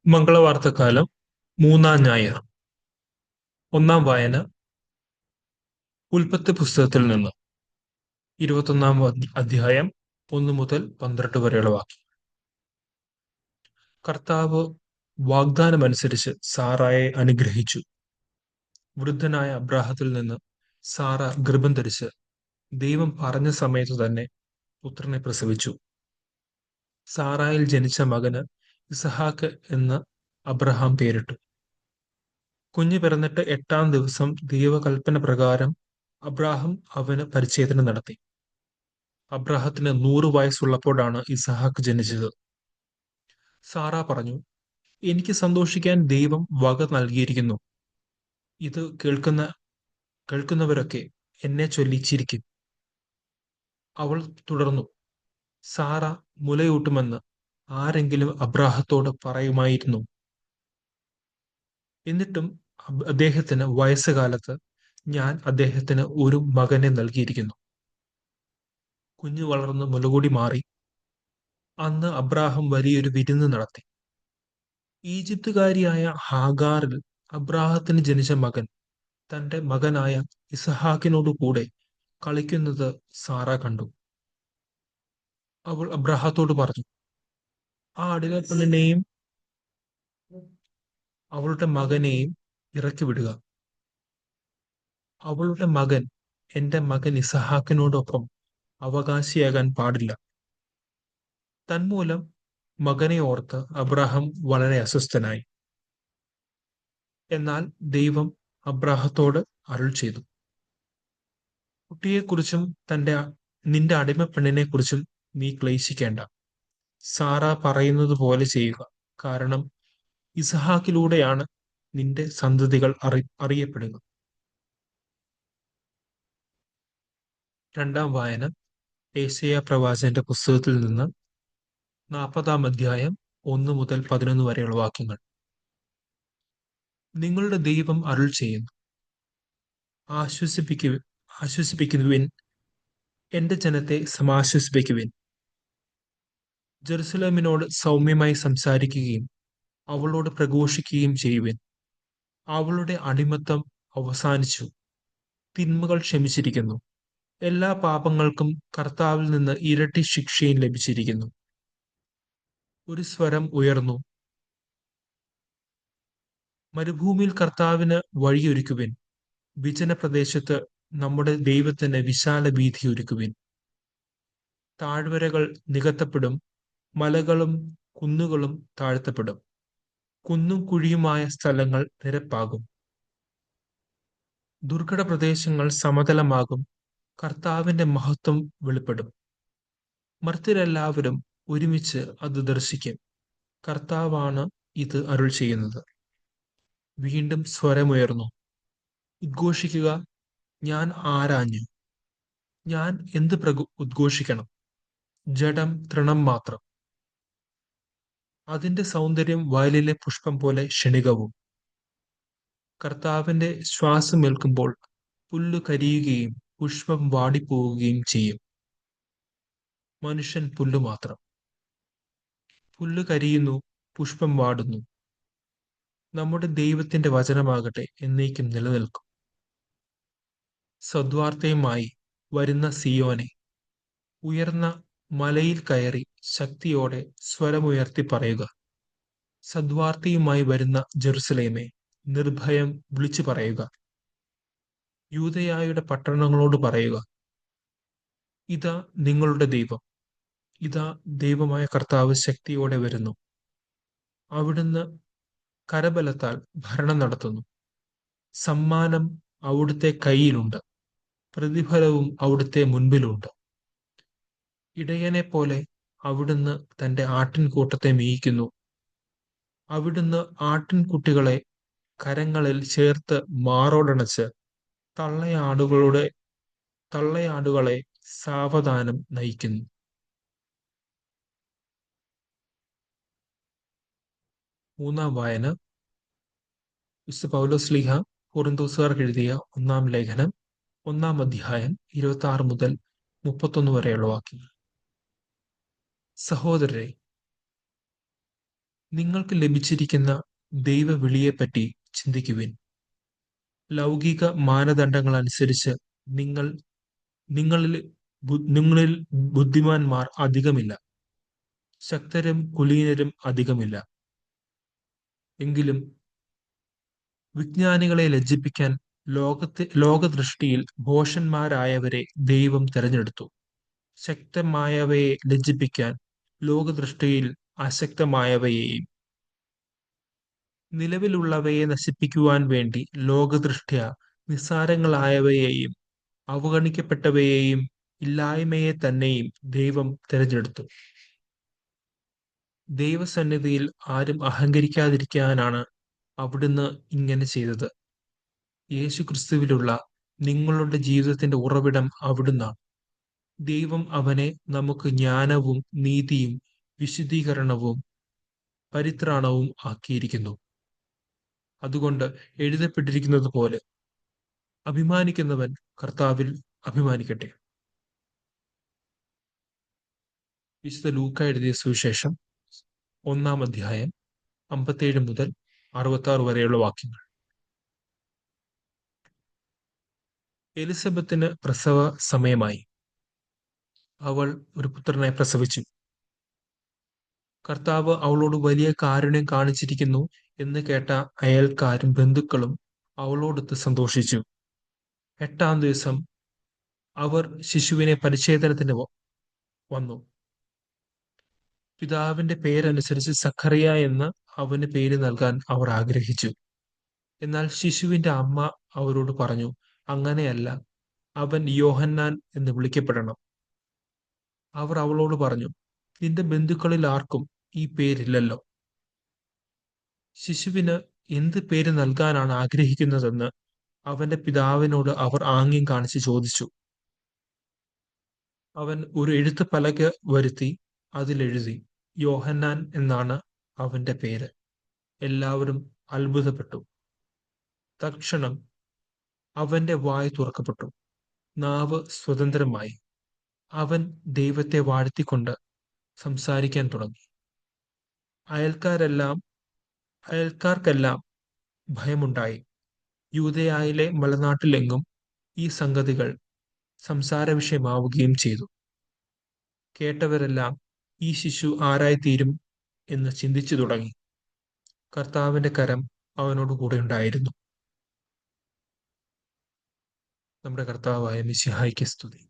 മംഗളവാർത്തക്കാലം മൂന്നാം ഞായർ. ഒന്നാം വായന ഉൽപ്പത്തി പുസ്തകത്തിൽ നിന്ന് 21 അധ്യായം 1 മുതൽ 12 വരെയുള്ള വാക്യം. കർത്താവ് വാഗ്ദാനമനുസരിച്ച് സാറായെ അനുഗ്രഹിച്ചു. വൃദ്ധനായ അബ്രാഹത്തിൽ നിന്ന് സാറ ഗർഭം ധരിച്ച് ദൈവം പറഞ്ഞ സമയത്തു തന്നെ പുത്രനെ പ്രസവിച്ചു. സാറായിൽ ജനിച്ച മകന് ഇസഹാക്ക് എന്ന് അബ്രഹാം പേരിട്ടു. കുഞ്ഞ് പിറന്നിട്ട് 8-ാം ദിവസം ദൈവകൽപ്പന പ്രകാരം അബ്രാഹം അവന് പരിച്ഛേദന നടത്തി. അബ്രാഹത്തിന് 100 വയസ്സുള്ളപ്പോഴാണ് ഇസഹാക്ക് ജനിച്ചത്. സാറ പറഞ്ഞു, എനിക്ക് സന്തോഷിക്കാൻ ദൈവം വക നൽകിയിരിക്കുന്നു. ഇത് കേൾക്കുന്നവരൊക്കെ എന്നെ ചൊല്ലി ചിരിക്കും. അവൾ തുടർന്നു, സാറ മുലയൂട്ടുമെന്ന് ആരെങ്കിലും അബ്രാഹത്തോട് പറയുമായിരുന്നു. എന്നിട്ടും അദ്ദേഹത്തിന് വയസ്സുകാലത്ത് ഞാൻ അദ്ദേഹത്തിന് ഒരു മകനെ നൽകിയിരിക്കുന്നു. കുഞ്ഞു വളർന്ന് മുലകൂടി മാറി. അന്ന് അബ്രാഹം വലിയൊരു വിരുന്ന് നടത്തി. ഈജിപ്തുകാരിയായ ഹാഗാറിൽ അബ്രാഹത്തിന് ജനിച്ച മകൻ തന്റെ മകനായ ഇസഹാക്കിനോടു കൂടെ കളിക്കുന്നത് സാറ കണ്ടു. അവൾ അബ്രാഹത്തോട് പറഞ്ഞു, ആ അടിമപ്പെണ്ണിനെയും അവളുടെ മകനെയും ഇറക്കി വിടുക. അവളുടെ മകൻ എന്റെ മകൻ ഇസഹാക്കിനോടൊപ്പം അവകാശിയാകാൻ പാടില്ല. തന്മൂലം മകനെ ഓർത്ത് അബ്രാഹം വളരെ അസ്വസ്ഥനായി. എന്നാൽ ദൈവം അബ്രാഹത്തോട് അരുൾ ചെയ്തു, കുട്ടിയെക്കുറിച്ചും നിന്റെ അടിമപ്പെണ്ണിനെ കുറിച്ചും നീ ക്ലേശിക്കേണ്ട. സാറ പറയുന്നത് പോലെ ചെയ്യുക. കാരണം ഇസഹാക്കിലൂടെയാണ് നിന്റെ സന്തതികൾ അറിയപ്പെടുക. രണ്ടാം വായന യേശയ്യാ പ്രവാചകന്റെ പുസ്തകത്തിൽ നിന്ന് 40-ാം അധ്യായം 1 മുതൽ 11 വരെയുള്ള വാക്യങ്ങൾ. നിങ്ങളുടെ ദൈവം അരുൾ ചെയ്യുന്നു, ആശ്വസിപ്പിക്കുവിൻ, എന്റെ ജനത്തെ സമാശ്വസിപ്പിക്കുവിൻ. ജെറുസലേമിനോട് സൗമ്യമായി സംസാരിക്കുകയും അവളോട് പ്രഘോഷിക്കുകയും ചെയ്യുവിൻ. അവളുടെ അടിമത്തം അവസാനിച്ചു, തിന്മകൾ ക്ഷമിച്ചിരിക്കുന്നു. എല്ലാ പാപങ്ങൾക്കും കർത്താവിൽ നിന്ന് ഇരട്ടി ശിക്ഷയും ലഭിച്ചിരിക്കുന്നു. ഒരു സ്വരം ഉയർന്നു, മരുഭൂമിയിൽ കർത്താവിന് വഴിയൊരുക്കുവിൻ, വിജന പ്രദേശത്ത് നമ്മുടെ ദൈവത്തിന് വിശാല വീഥി ഒരുക്കുവിൻ. താഴ്വരകൾ നികത്തപ്പെടും, മലകളും കുന്നുകളും താഴ്ത്തപ്പെടും, കുന്നും കുഴിയുമായ സ്ഥലങ്ങൾ നിരപ്പാകും, ദുർഘട പ്രദേശങ്ങൾ സമതലമാകും. കർത്താവിന്റെ മഹത്വം വെളിപ്പെടും. മർത്യരെല്ലാവരും ഒരുമിച്ച് അത് ദർശിക്കും. കർത്താവാണ് ഇത് അരുൾ ചെയ്യുന്നത്. വീണ്ടും സ്വരമുയർന്നു, ഉദ്ഘോഷിക്കുക, ഞാൻ ആരാഞ്ഞു, ഞാൻ എന്ത് ഉദ്ഘോഷിക്കണം? ജഡം തൃണം മാത്രം, അതിന്റെ സൗന്ദര്യം വയലിലെ പുഷ്പം പോലെ ക്ഷണികവും. കർത്താവിന്റെ ശ്വാസം ഏൽക്കുമ്പോൾ പുല്ല് കരിയുകയും പുഷ്പം വാടിപ്പോവുകയും ചെയ്യും. മനുഷ്യൻ പുല്ല് മാത്രം. പുല്ല് കരിയുന്നു, പുഷ്പം വാടുന്നു. നമ്മുടെ ദൈവത്തിന്റെ വചനമാകട്ടെ എന്നേക്കും നിലനിൽക്കും. സദ്വാർത്തയുമായി വരുന്ന സിയോനെ, ഉയർന്ന മലയിൽ കയറി ശക്തിയോടെ സ്വരമുയർത്തി പറയുക. സദ്വാർത്തയുമായി വരുന്ന ജെറുസലേമേ, നിർഭയം വിളിച്ചു പറയുക. യൂദയായുടെ പട്ടണങ്ങളോട് പറയുക, ഇതാ നിങ്ങളുടെ ദൈവം, ഇതാ ദൈവമായ കർത്താവ് ശക്തിയോടെ വരുന്നു. അവിടുന്ന് കരബലത്താൽ ഭരണം നടത്തുന്നു. സമ്മാനം അവിടുത്തെ കയ്യിലുണ്ട്, പ്രതിഫലവും അവിടുത്തെ മുൻപിലുണ്ട്. ഇടയനെ പോലെ അവിടുന്ന് തന്റെ ആട്ടിൻകൂട്ടത്തെ മേയിക്കുന്നു. അവിടുന്ന് ആട്ടിൻകുട്ടികളെ കരങ്ങളിൽ ചേർത്ത് മാറോടണച്ച് തള്ളയാടുകളെ സാവധാനം നയിക്കുന്നു. മൂന്നാം വായന വിശുദ്ധ പൗലോസ്ലീഹ കൊറിന്തോസുകാർക്ക് എഴുതിയ 1-ാം ലേഖനം 1-ാം അധ്യായം 26 മുതൽ 31 വരെയുള്ള വാക്യങ്ങൾ. സഹോദരരെ, നിങ്ങൾക്ക് ലഭിച്ചിരിക്കുന്ന ദൈവവിളിയെപ്പറ്റി ചിന്തിക്കുവിൻ. ലൗകിക മാനദണ്ഡങ്ങൾ അനുസരിച്ച് നിങ്ങൾ നിങ്ങളിൽ നിങ്ങളിൽ ബുദ്ധിമാന്മാർ അധികമില്ല, ശക്തരും കുലീനരും അധികമില്ല. എങ്കിലും വിജ്ഞാനികളെ ലജ്ജിപ്പിക്കാൻ ലോകദൃഷ്ടിയിൽ ഭോഷന്മാരായവരെ ദൈവം തെരഞ്ഞെടുത്തു. ശക്തമായവയെ ലജ്ജിപ്പിക്കാൻ ലോകദൃഷ്ടിയിൽ അശക്തമായവയെയും. നിലവിലുള്ളവയെ നശിപ്പിക്കുവാൻ വേണ്ടി ലോകദൃഷ്ട്യാ നിസ്സാരങ്ങളായവയെയും അവഗണിക്കപ്പെട്ടവയെയും ഇല്ലായ്മയെ തന്നെയും ദൈവം തിരഞ്ഞെടുത്തു. ദൈവസന്നിധിയിൽ ആരും അഹങ്കരിക്കാതിരിക്കാനാണ് അവിടുന്ന് ഇങ്ങനെ ചെയ്തത്. യേശുക്രിസ്തുവിലുള്ള നിങ്ങളുടെ ജീവിതത്തിന്റെ ഉറവിടം അവിടുന്നാണ്. ദൈവം അവനെ നമുക്ക് ജ്ഞാനവും നീതിയും വിശുദ്ധീകരണവും പരിത്രാണവും ആക്കിയിരിക്കുന്നു. അതുകൊണ്ട് എഴുതപ്പെട്ടിരിക്കുന്നത് പോലെ അഭിമാനിക്കുന്നവൻ കർത്താവിൽ അഭിമാനിക്കട്ടെ. വിശുദ്ധ ലൂക്ക എഴുതിയ സുവിശേഷം 1-ാം അധ്യായം 57 മുതൽ 66 വരെയുള്ള വാക്യങ്ങൾ. എലിസബത്തിന് പ്രസവ സമയമായി. അവൾ ഒരു പുത്രനെ പ്രസവിച്ചു. കർത്താവ് അവളോട് വലിയ കാരുണ്യം കാണിച്ചിരിക്കുന്നു എന്ന് കേട്ട അയൽക്കാരും ബന്ധുക്കളും അവളോടൊത്ത് സന്തോഷിച്ചു. 8-ാം ദിവസം അവർ ശിശുവിനെ പരിച്ഛേദനത്തിന് വന്നു. പിതാവിന്റെ പേരനുസരിച്ച് സഖറിയ എന്ന് അവന് പേര് നൽകാൻ അവർ ആഗ്രഹിച്ചു. എന്നാൽ ശിശുവിന്റെ അമ്മ അവരോട് പറഞ്ഞു, അങ്ങനെയല്ല, അവൻ യോഹന്നാൻ എന്ന് വിളിക്കപ്പെടണം. അവർ അവളോട് പറഞ്ഞു, നിന്റെ ബന്ധുക്കളിൽ ആർക്കും ഈ പേരില്ലല്ലോ. ശിശുവിന് എന്ത് പേര് നൽകാനാണ് ആഗ്രഹിക്കുന്നതെന്ന് അവന്റെ പിതാവിനോട് അവർ ആംഗ്യം കാണിച്ച് ചോദിച്ചു. അവൻ ഒരു എഴുത്ത് പലക വരുത്തി അതിലെഴുതി, യോഹന്നാൻ എന്നാണ് അവന്റെ പേര്. എല്ലാവരും അത്ഭുതപ്പെട്ടു. തൽക്ഷണം അവന്റെ വായ് തുറക്കപ്പെട്ടു, നാവ് സ്വതന്ത്രമായി. അവൻ ദൈവത്തെ വാഴ്ത്തിക്കൊണ്ട് സംസാരിക്കാൻ തുടങ്ങി. അയൽക്കാർക്കെല്ലാം ഭയമുണ്ടായി. യൂദയായിലെ മലനാട്ടിലെങ്ങും ഈ സംഗതികൾ സംസാര വിഷയമാവുകയും ചെയ്തു. കേട്ടവരെല്ലാം ഈ ശിശു ആരായിത്തീരും എന്ന് ചിന്തിച്ചു തുടങ്ങി. കർത്താവിന്റെ കരം അവനോട് കൂടെ ഉണ്ടായിരുന്നു. നമ്മുടെ കർത്താവായ മിശിഹായ്ക്ക് സ്തുതി.